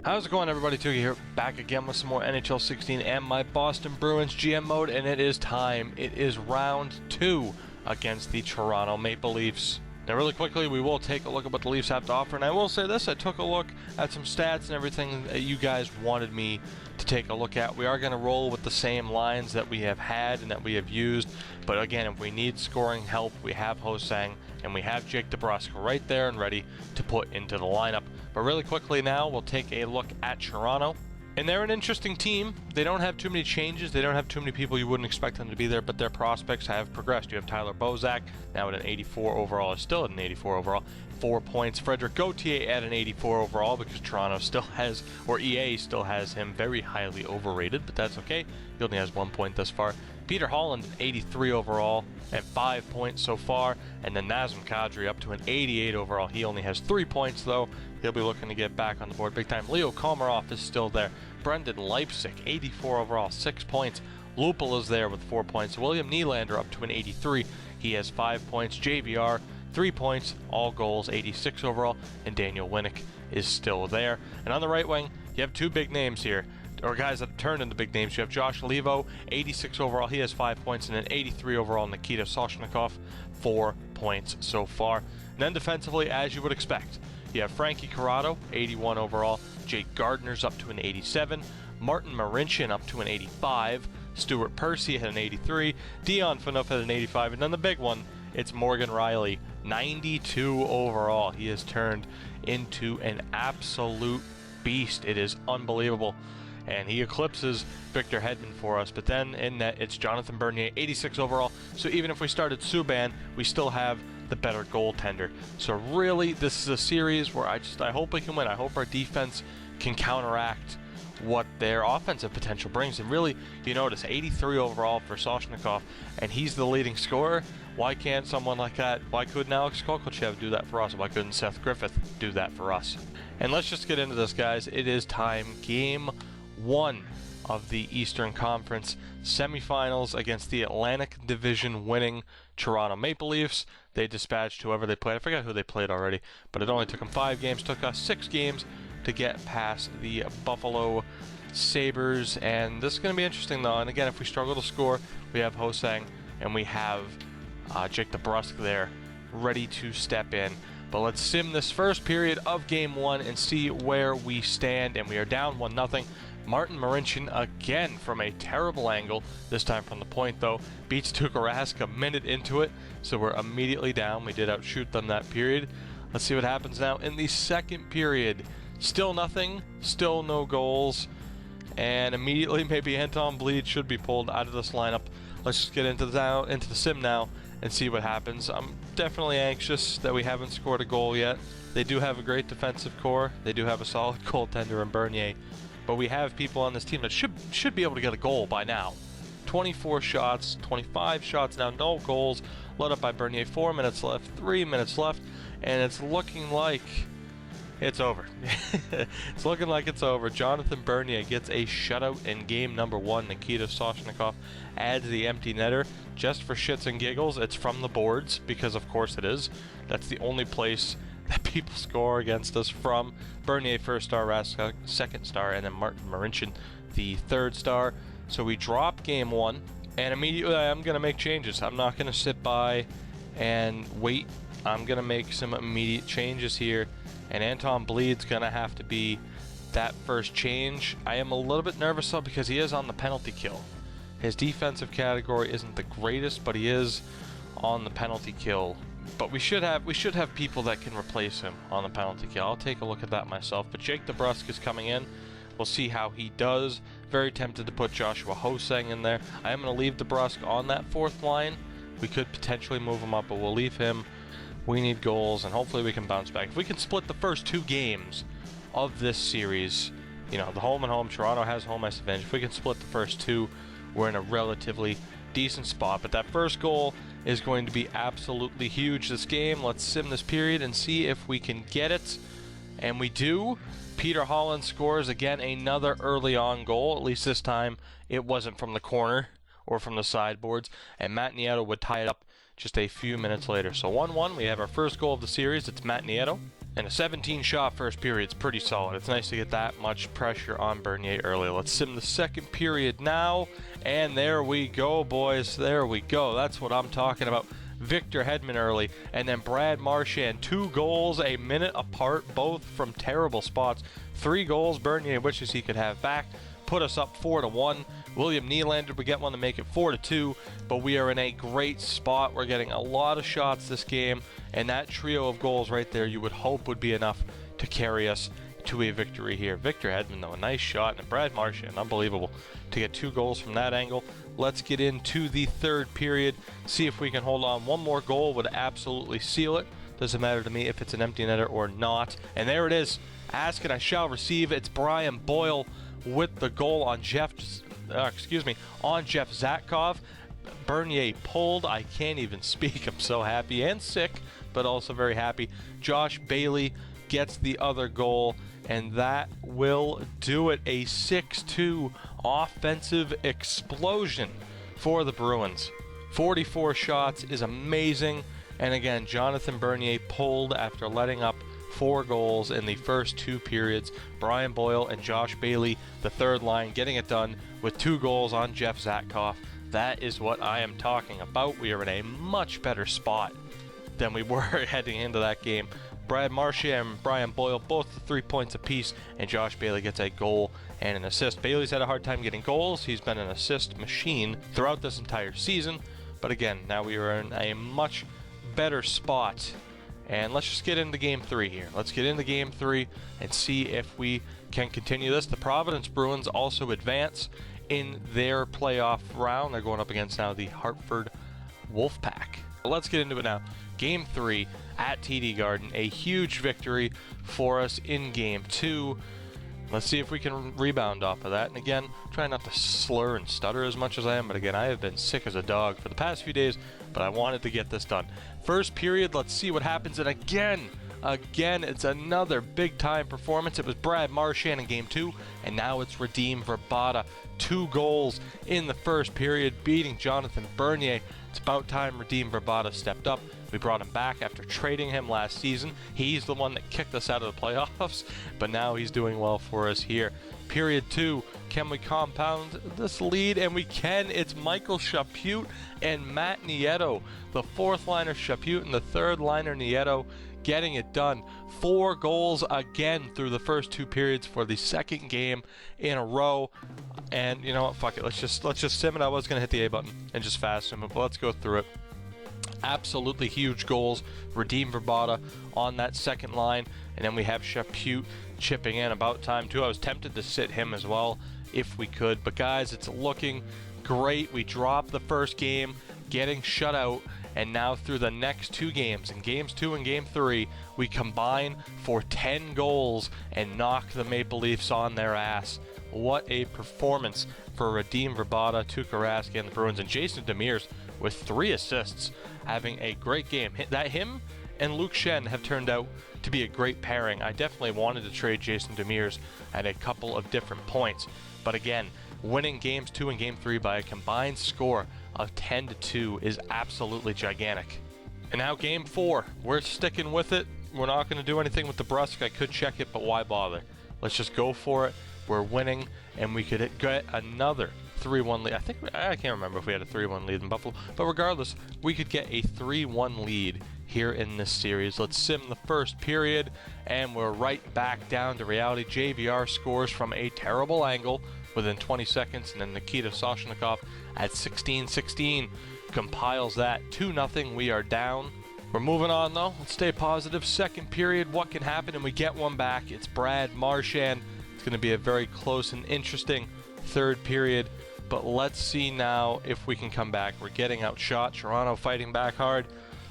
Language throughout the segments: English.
How's it going, everybody? Tuki here, back again with some more NHL 16 and my Boston Bruins GM mode, and it is time. It is round 2 against the Toronto Maple Leafs. Now, really quickly, we will take a look at what the Leafs have to offer, and I will say this, I took a look at some stats and everything that you guys wanted me to take a look at. We are going to roll with the same lines that we have had and that we have used, but again, if we need scoring help, we have Ho-Sang and we have Jake DeBrusk right there and ready to put into the lineup. But really quickly now, we'll take a look at Toronto. And they're an interesting team. They don't have too many changes. They don't have too many people you wouldn't expect them to be there, but their prospects have progressed. You have Tyler Bozak, now at an 84 overall, is still at an 84 overall. 4 points. Frederick Gauthier at an 84 overall because Toronto still has, or EA still has him very highly overrated, but that's okay. He only has 1 point thus far. Peter Holland, 83 overall, and 5 points so far. And then Nazem Kadri up to an 88 overall. He only has 3 points, though. He'll be looking to get back on the board big time. Leo Komarov is still there. Brendan Leipzig, 84 overall, 6 points. Lupul is there with 4 points. William Nylander up to an 83. He has 5 points. JVR, 3 points, all goals, 86 overall. And Daniel Winnick is still there. And on the right wing, you have two big names here, or guys that have turned into big names. You have Josh Levo, 86 overall. He has 5 points. And then 83 overall, Nikita Soshnikov, 4 points so far. And then defensively, as you would expect, you have Frankie Corrado, 81 overall. Jake Gardner's up to an 87. Martin Marincin up to an 85. Stuart Percy at an 83. Dion Phaneuf at an 85. And then the big one, it's Morgan Rielly, 92 overall. He has turned into an absolute beast. It is unbelievable. And he eclipses Victor Hedman for us. But then in net, it's Jonathan Bernier, 86 overall. So even if we started Subban, we still have the better goaltender. So really, this is a series where I hope we can win. I hope our defense can counteract what their offensive potential brings. And really, you notice 83 overall for Soshnikov, and he's the leading scorer. Why can't someone like that, why couldn't Alex Kovalchev do that for us? Why couldn't Seth Griffith do that for us? And let's just get into this, guys. It is time. Game 1 of the Eastern Conference semifinals against the Atlantic Division winning Toronto Maple Leafs. They dispatched whoever they played. I forgot who they played already, but it only took them 5 games. Took us 6 games to get past the Buffalo Sabres, and this is going to be interesting though. And again, if we struggle to score, we have Ho-Sang and we have Jake DeBrusk there ready to step in. But let's sim this first period of Game 1 and see where we stand. And we are down 1-0. Martin Marincin again from a terrible angle, this time from the point though, beats Tuukka Rask a minute into it, so we're immediately down. We did outshoot them that period. Let's see what happens now in the second period. Still nothing, still no goals, and immediately maybe Anton Blidh should be pulled out of this lineup. Let's just get into the sim now and see what happens. I'm definitely anxious that we haven't scored a goal yet. They do have a great defensive core. They do have a solid goaltender in Bernier. But we have people on this team that should be able to get a goal by now. 24 shots, 25 shots now, no goals. Led up by Bernier, 4 minutes left, 3 minutes left, and it's looking like it's over. It's looking like it's over. Jonathan Bernier gets a shutout in game number 1. Nikita Soshnikov adds the empty netter just for shits and giggles. It's from the boards, because of course it is. That's the only place that people score against us from. Bernier first star, Rask second star, and then Martin Marincin the third star. So we drop game 1, and immediately I'm going to make changes. I'm not going to sit by and wait. I'm going to make some immediate changes here, and Anton Blidh's going to have to be that first change. I am a little bit nervous though because he is on the penalty kill. His defensive category isn't the greatest, but he is on the penalty kill. But we should have people that can replace him on the penalty kill. I'll take a look at that myself. But Jake DeBrusk is coming in. We'll see how he does. Very tempted to put Joshua Ho-Sang in there. I am going to leave DeBrusk on that 4th line. We could potentially move him up, but we'll leave him. We need goals, and hopefully we can bounce back. If we can split the first 2 games of this series, you know, the home and home, Toronto has home ice advantage. If we can split the first 2, we're in a relatively decent spot. But that first goal is going to be absolutely huge this game. Let's sim this period and see if we can get it. And we do. Peter Holland scores again, another early on goal. At least this time it wasn't from the corner or from the sideboards. And Matt Nieto would tie it up just a few minutes later. So 1-1, we have our first goal of the series. It's Matt Nieto. And a 17-shot first period is pretty solid. It's nice to get that much pressure on Bernier early. Let's sim the second period now. And there we go, boys. There we go. That's what I'm talking about. Victor Hedman early, and then Brad Marchand. 2 goals a minute apart, both from terrible spots. 3 goals Bernier wishes he could have back. Put us up 4-1. William Nylander, we get one to make it 4-2, but we are in a great spot. We're getting a lot of shots this game, and that trio of goals right there you would hope would be enough to carry us to a victory here. Victor Hedman, though, a nice shot, and Brad Marchand, unbelievable to get 2 goals from that angle. Let's get into the third period, see if we can hold on. One more goal would absolutely seal it. Doesn't matter to me if it's an empty netter or not. And there it is. Ask and I shall receive. It's Brian Boyle with the goal on Jeff Zatkov. Bernier pulled. I can't even speak. I'm so happy and sick, but also very happy. Josh Bailey gets the other goal, and that will do it. A 6-2 offensive explosion for the Bruins. 44 shots is amazing, and again, Jonathan Bernier pulled after letting up 4 goals in the first 2 periods. Brian Boyle and Josh Bailey, the third line, getting it done with 2 goals on Jeff Zatkov. That is what I am talking about. We are in a much better spot than we were heading into that game. Brad Marchand and Brian Boyle, both 3 points apiece, and Josh Bailey gets a goal and an assist. Bailey's had a hard time getting goals. He's been an assist machine throughout this entire season. But again, now we are in a much better spot. And let's just get into game 3 here. Let's get into game 3 and see if we can continue this. The Providence Bruins also advance in their playoff round. They're going up against now the Hartford Wolfpack. Let's get into it now. Game 3 at TD Garden, a huge victory for us in game 2. Let's see if we can rebound off of that. And again, try not to slur and stutter as much as I am, but again, I have been sick as a dog for the past few days, but I wanted to get this done. First period, let's see what happens. And again, it's another big-time performance. It was Brad Marchand in game 2, and now it's Radim Vrbata. 2 goals in the first period, beating Jonathan Bernier. It's about time Radim Vrbata stepped up. We brought him back after trading him last season. He's the one that kicked us out of the playoffs, but now he's doing well for us here. Period 2, can we compound this lead? And we can. It's Michael Chaput and Matt Nieto. The 4th liner Chaput and the 3rd liner Nieto getting it done. 4 goals again through the first 2 periods for the second game in a row. And you know what, fuck it, let's just sim it. I was gonna hit the A button and just fast sim it, but let's go through it. Absolutely huge goals. Radim Vrbata on that second line, and then we have Chaput chipping in. About time too. I was tempted to sit him as well if we could, but guys, it's looking great. We dropped the first game, getting shut out, and now through the next 2 games, in games 2 and game 3, we combine for 10 goals and knock the Maple Leafs on their ass. What a performance for Radim Vrbata, Tuukka Rask, and the Bruins, and Jason Demers with 3 assists, having a great game. Him and Luke Schenn have turned out to be a great pairing. I definitely wanted to trade Jason Demers at a couple of different points, but again, winning games 2 and game 3 by a combined score of 10-2 is absolutely gigantic. And now game 4, we're sticking with it. We're not going to do anything with the Brusque. I could check it, but why bother? Let's just go for it. We're winning, and we could get another 3-1 lead. I can't remember if we had a 3-1 lead in Buffalo, but regardless, we could get a 3-1 lead here in this series. Let's sim the first period, and we're right back down to reality. JVR scores from a terrible angle within 20 seconds, and then Nikita Soshnikov at 16-16 compiles that. 2-0, we are down. We're moving on though. Let's stay positive. Second period, what can happen? And we get one back. It's Brad Marchand. It's going to be a very close and interesting third period, but let's see now if we can come back. We're getting outshot. Toronto fighting back hard.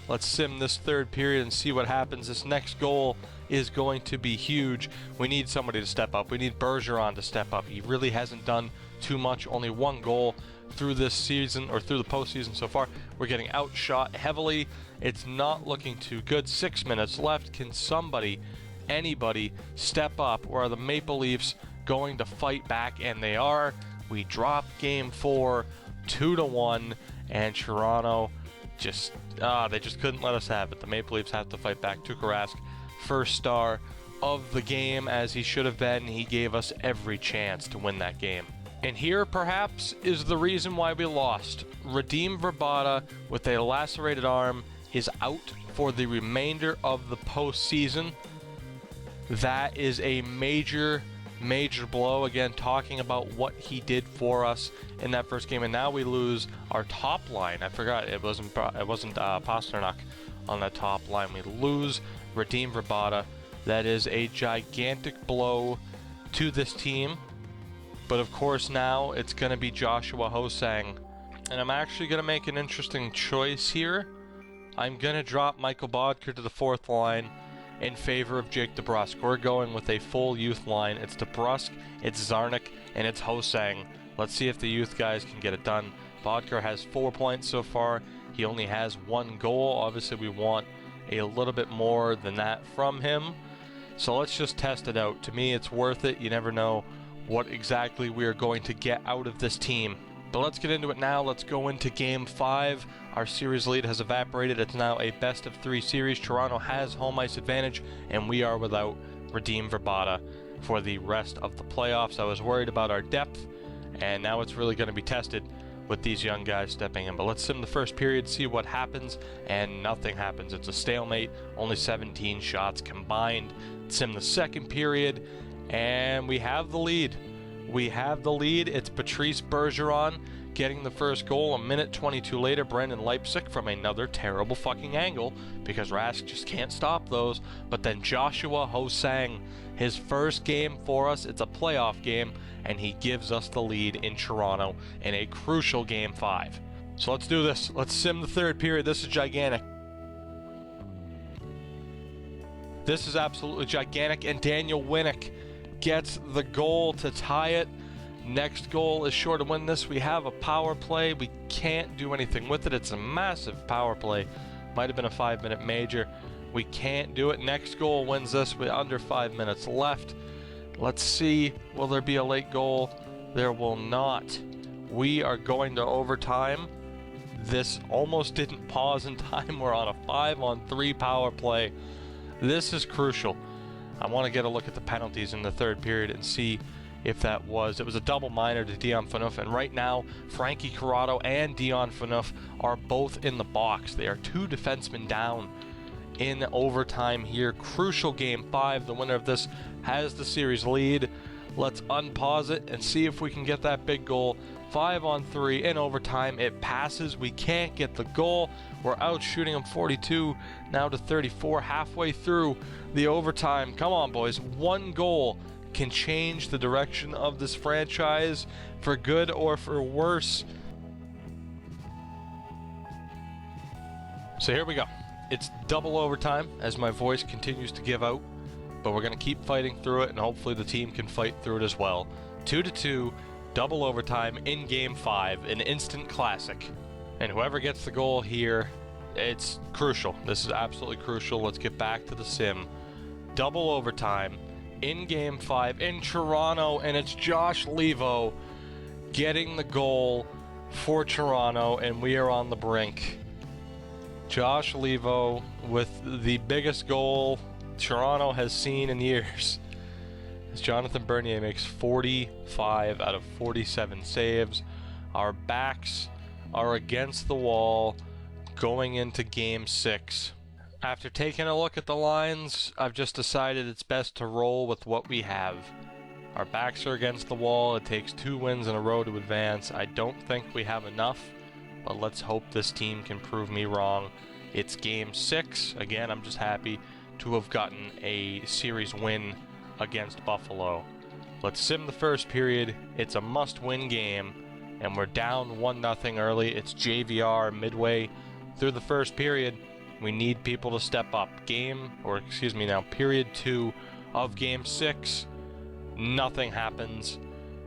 Let's sim this third period and see what happens. This next goal is going to be huge. We need somebody to step up. We need Bergeron to step up. He really hasn't done too much. Only 1 goal through this season, or through the postseason so far. We're getting outshot heavily. It's not looking too good. 6 minutes left. Can somebody, anybody, step up, or are the Maple Leafs going to fight back? And they are. We drop game 4 2-1, and Toronto they just couldn't let us have it. The Maple Leafs have to fight back. Tuukka Rask first star of the game, as he should have been. He gave us every chance to win that game. And here, perhaps, is the reason why we lost. Radim Vrbata, with a lacerated arm, is out for the remainder of the postseason. That is a major blow. Again, talking about what he did for us in that first game, and now we lose our top line. I forgot it wasn't Pasternak on that top line. We lose Radim Vrbata. That is a gigantic blow to this team. But of course now it's going to be Joshua Ho-Sang. And I'm actually going to make an interesting choice here. I'm going to drop Michael Bodker to the fourth line in favor of Jake DeBrusk. We're going with a full youth line. It's DeBrusk, it's Zarnik, and it's Ho-Sang. Let's see if the youth guys can get it done. Bodker has 4 points so far. He only has 1 goal. Obviously we want a little bit more than that from him. So let's just test it out. To me, it's worth it. You never know what exactly we are going to get out of this team. But let's get into it now. Let's go into Game 5. Our series lead has evaporated. It's now a best-of-3 series. Toronto has home ice advantage, and we are without Radim Vrbata for the rest of the playoffs. I was worried about our depth, and now it's really going to be tested with these young guys stepping in. But let's sim the first period, see what happens, and nothing happens. It's a stalemate, only 17 shots combined. Sim the second period, and we have the lead. We have the lead. It's Patrice Bergeron getting the first goal. A minute 22 later, Brendan Leipsic from another terrible fucking angle, because Rask just can't stop those. But then Joshua Ho-Sang, his first game for us. It's a playoff game, and he gives us the lead in Toronto in a crucial Game 5. So let's do this. Let's sim the third period. This is gigantic. This is absolutely gigantic, and Daniel Winnick gets the goal to tie it. Next goal is sure to win this. We have a power play. We can't do anything with it. It's a massive power play. Might have been a 5-minute major. We can't do it. Next goal wins this with under 5 minutes left. Let's see. Will there be a late goal? There will not. We are going to overtime. This almost didn't pause in time. We're on a 5-on-3 power play. This is crucial. I want to get a look at the penalties in the third period and see if it was a double minor to Dion Phaneuf, and right now Frankie Corrado and Dion Phaneuf are both in the box. They are 2 defensemen down in overtime here. Crucial Game 5. The winner of this has the series lead. Let's unpause it and see if we can get that big goal. 5-on-3 in overtime. It passes. We can't get the goal. We're out shooting them 42 now to 34, halfway through the overtime. Come on, boys. 1 goal can change the direction of this franchise for good or for worse. So here we go. It's double overtime as my voice continues to give out, but we're going to keep fighting through it, and hopefully the team can fight through it as well. 2-2, double overtime in Game 5, an instant classic. And whoever gets the goal here, it's crucial. This is absolutely crucial. Let's get back to the sim. Double overtime in Game 5 in Toronto, and it's Josh Leivo getting the goal for Toronto, and we are on the brink. Josh Leivo with the biggest goal Toronto has seen in years, as Jonathan Bernier makes 45 out of 47 saves. Our backs are against the wall going into Game 6. After taking a look at the lines, I've just decided it's best to roll with what we have. Our backs are against the wall. It takes 2 wins in a row to advance. I don't think we have enough, but let's hope this team can prove me wrong. It's Game 6. Again, I'm just happy to have gotten a series win against Buffalo. Let's sim the first period. It's a must-win game, and we're down 1-0 early. It's JVR midway through the first period. We need people to step up. Period 2 of Game 6. Nothing happens.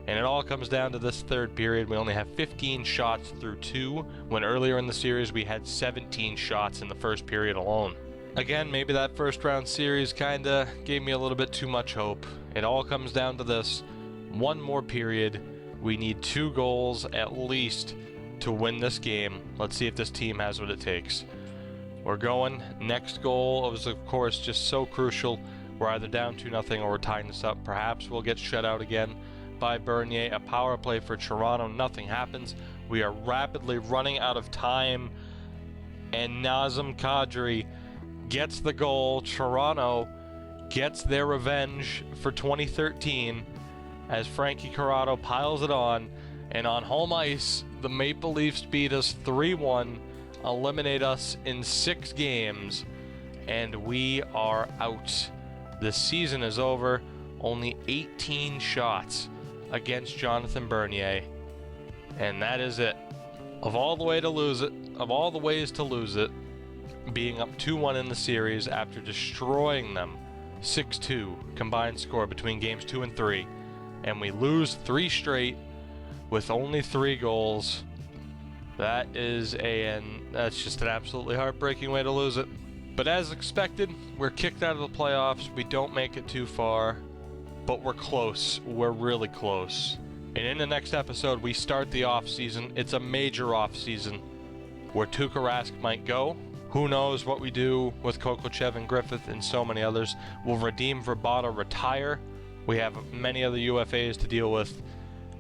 And it all comes down to this third period. We only have 15 shots through 2, when earlier in the series we had 17 shots in the first period alone. Again, maybe that first round series kinda gave me a little bit too much hope. It all comes down to this. 1 more period. We need 2 goals at least to win this game. Let's see if this team has what it takes. We're going. Next goal was, of course, just so crucial. We're either down 2-0 or we're tying this up. Perhaps we'll get shut out again by Bernier. A power play for Toronto. Nothing happens. We are rapidly running out of time. And Nazem Kadri gets the goal. Toronto gets their revenge for 2013 as Frankie Corrado piles it on. And on home ice, the Maple Leafs beat us 3-1, eliminate us in 6 games, and we are out. The season is over. Only 18 shots against Jonathan Bernier. And that is it. Of all the ways to lose it, being up 2-1 in the series after destroying them 6-2 combined score between games 2 and 3, and we lose 3 straight with only 3 goals. That's just an absolutely heartbreaking way to lose it. But as expected, we're kicked out of the playoffs. We don't make it too far, but we're close. We're really close. And in the next episode, we start the off season. It's a major off season where Tuukka Rask might go. Who knows what we do with Kokochev and Griffith and so many others. We'll redeem Vrbata, retire. We have many other UFAs to deal with.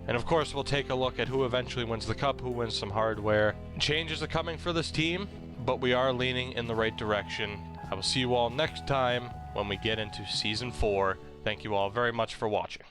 And of course, we'll take a look at who eventually wins the cup, who wins some hardware. Changes are coming for this team, but we are leaning in the right direction. I will see you all next time when we get into Season 4. Thank you all very much for watching.